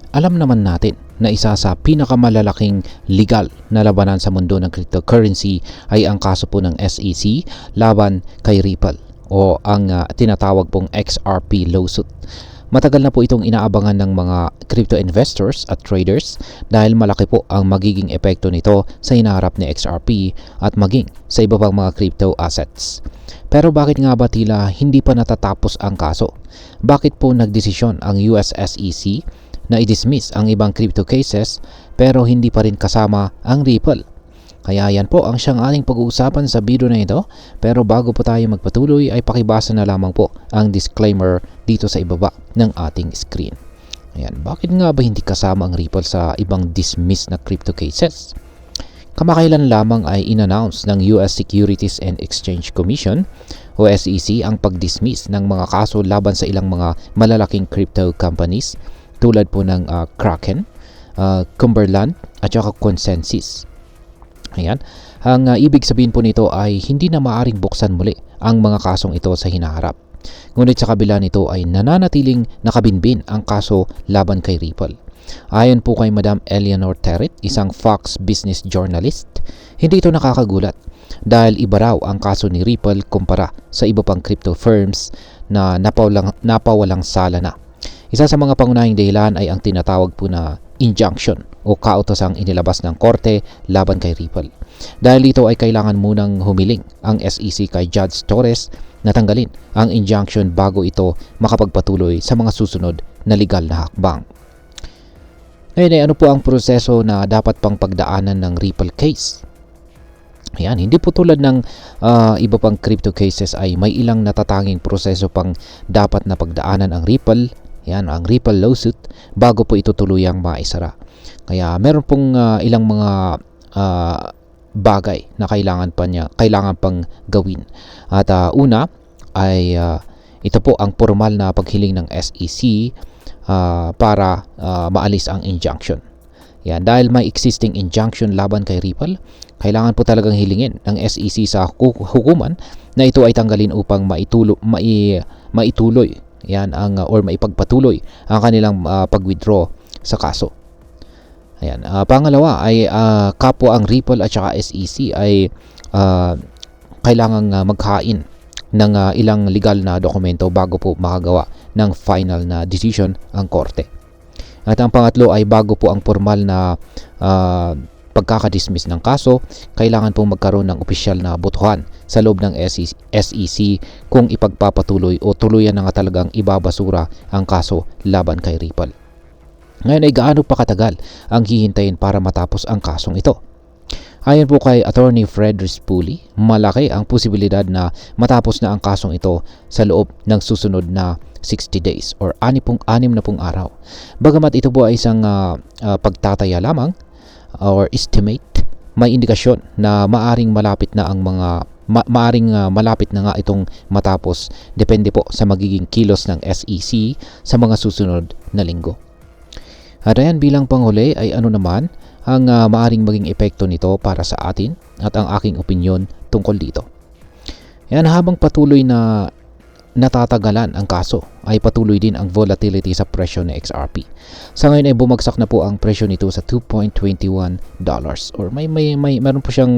alam naman natin na isa sa pinakamalalaking legal na labanan sa mundo ng cryptocurrency ay ang kaso po ng SEC laban kay Ripple o ang tinatawag pong XRP lawsuit. Matagal na po itong inaabangan ng mga crypto investors at traders dahil malaki po ang magiging epekto nito sa hinaharap ni XRP at maging sa iba pang mga crypto assets. Pero bakit nga ba tila hindi pa natatapos ang kaso? Bakit po nagdesisyon ang US SEC na i-dismiss ang ibang crypto cases pero hindi pa rin kasama ang Ripple? Kaya yan po ang siyang ating pag-uusapan sa video na ito. Pero bago po tayo magpatuloy ay pakibasa na lamang po ang disclaimer dito sa ibaba ng ating screen. Ayan, bakit nga ba hindi kasama ang Ripple sa ibang dismiss na crypto cases? Kamakailan lamang ay in-announce ng US Securities and Exchange Commission o SEC ang pag-dismiss ng mga kaso laban sa ilang mga malalaking crypto companies tulad po ng Kraken, Cumberland at saka Consensus. Ayan. Ang ibig sabihin po nito ay hindi na maaring buksan muli ang mga kasong ito sa hinaharap. Ngunit sa kabila nito ay nananatiling nakabinbin ang kaso laban kay Ripple. Ayon po kay Madam Eleanor Terret, isang Fox Business journalist, hindi ito nakakagulat dahil iba raw ang kaso ni Ripple kumpara sa iba pang crypto firms na napawalang sala na. Isa sa mga pangunahing dahilan ay ang tinatawag po na injunction o kautosang inilabas ng korte laban kay Ripple. Dahil dito ay kailangan munang humiling ang SEC kay Judge Torres na tanggalin ang injunction bago ito makapagpatuloy sa mga susunod na legal na hakbang. Ngayon ay ano po ang proseso na dapat pang pagdaanan ng Ripple case? Ayan, hindi po tulad ng iba pang crypto cases ay may ilang natatanging proseso pang dapat na pagdaanan ang Ripple. Yan, ang Ripple lawsuit bago po ito tuluyang maisara. Kaya meron pong ilang mga bagay na kailangan pang gawin. At una ay ito po ang formal na paghiling ng SEC para maalis ang injunction. Yan, dahil may existing injunction laban kay Ripple, kailangan po talagang hilingin ng SEC sa hukuman na ito ay tanggalin upang maituloy yan or maipagpatuloy ang kanilang pag-withdraw sa kaso. Ayan, pangalawa ay kapwa ang Ripple at saka SEC ay kailangang maghain ng ilang legal na dokumento bago po makagawa ng final na decision ang korte. At ang pangatlo ay bago po ang formal na pagkakadismiss ng kaso, kailangan pong magkaroon ng opisyal na botohan sa loob ng SEC kung ipagpapatuloy o tuluyan na nga talagang ibabasura ang kaso laban kay Ripple. Ngayon ay gaano pa katagal ang hihintayin para matapos ang kasong ito? Ayon po kay Attorney Fred Rispoli, malaki ang posibilidad na matapos na ang kasong ito sa loob ng susunod na 60 days or 60 na pong araw. Bagamat ito po ay isang pagtataya lamang or estimate, may indikasyon na maaring malapit na nga itong matapos, depende po sa magiging kilos ng SEC sa mga susunod na linggo. At ayan, bilang panghuli ay ano naman ang maaring maging epekto nito para sa atin at ang aking opinyon tungkol dito. Yan, habang patuloy na natatagalan ang kaso ay patuloy din ang volatility sa presyo ng XRP. Sa ngayon ay bumagsak na po ang presyo nito sa $2.21 or meron po siyang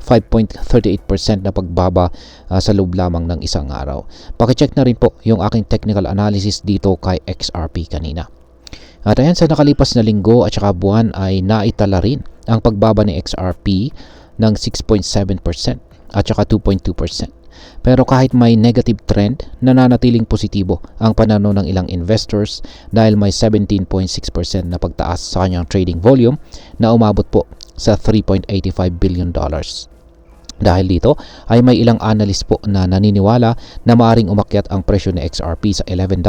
5.38% na pagbaba sa loob lamang ng isang araw. Paki-check na rin po yung aking technical analysis dito kay XRP kanina. At ayan, sa nakalipas na linggo at saka buwan ay naitala rin ang pagbaba ng XRP ng 6.7% at saka 2.2%. Pero kahit may negative trend, nananatiling positibo ang pananaw ng ilang investors dahil may 17.6% na pagtaas sa kanyang trading volume na umabot po sa $3.85 billion. Dahil dito ay may ilang analyst po na naniniwala na maaring umakyat ang presyo ng XRP sa $11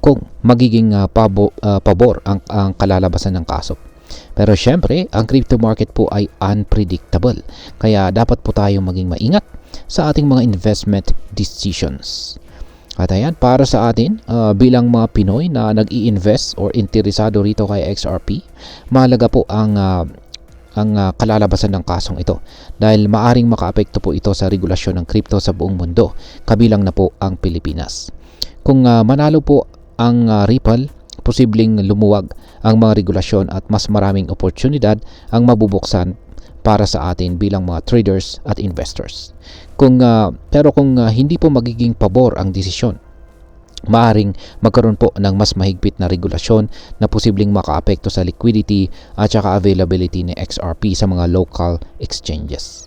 kung magiging pabor ang kalalabasan ng kaso. Pero syempre, ang crypto market po ay unpredictable. Kaya dapat po tayong maging maingat sa ating mga investment decisions. At ayan, para sa atin, bilang mga Pinoy na nag-i-invest or interesado rito kay XRP, mahalaga po ang kalalabasan ng kasong ito dahil maaring makaapekto po ito sa regulasyon ng crypto sa buong mundo, kabilang na po ang Pilipinas. Kung manalo po ang Ripple, posibleng lumuwag ang mga regulasyon at mas maraming oportunidad ang mabubuksan para sa atin bilang mga traders at investors. Pero kung hindi po magiging pabor ang desisyon, maaring magkaroon po ng mas mahigpit na regulasyon na posibleng makaapekto sa liquidity at saka availability ni XRP sa mga local exchanges.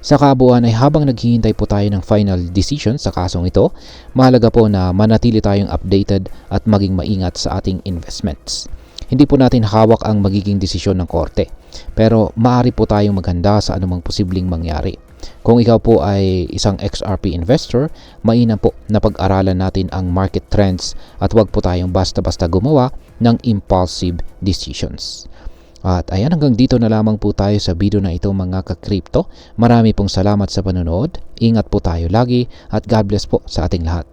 Sa kabuuan ay habang naghihintay po tayo ng final decision sa kasong ito, mahalaga po na manatili tayong updated at maging maingat sa ating investments. Hindi po natin hawak ang magiging desisyon ng korte, pero maaari po tayong maghanda sa anumang posibleng mangyari. Kung ikaw po ay isang XRP investor, mainam po na pag-aralan natin ang market trends at huwag po tayong basta-basta gumawa ng impulsive decisions. At ayan, hanggang dito na lamang po tayo sa video na ito mga ka-crypto. Marami pong salamat sa panonood. Ingat po tayo lagi at God bless po sa ating lahat.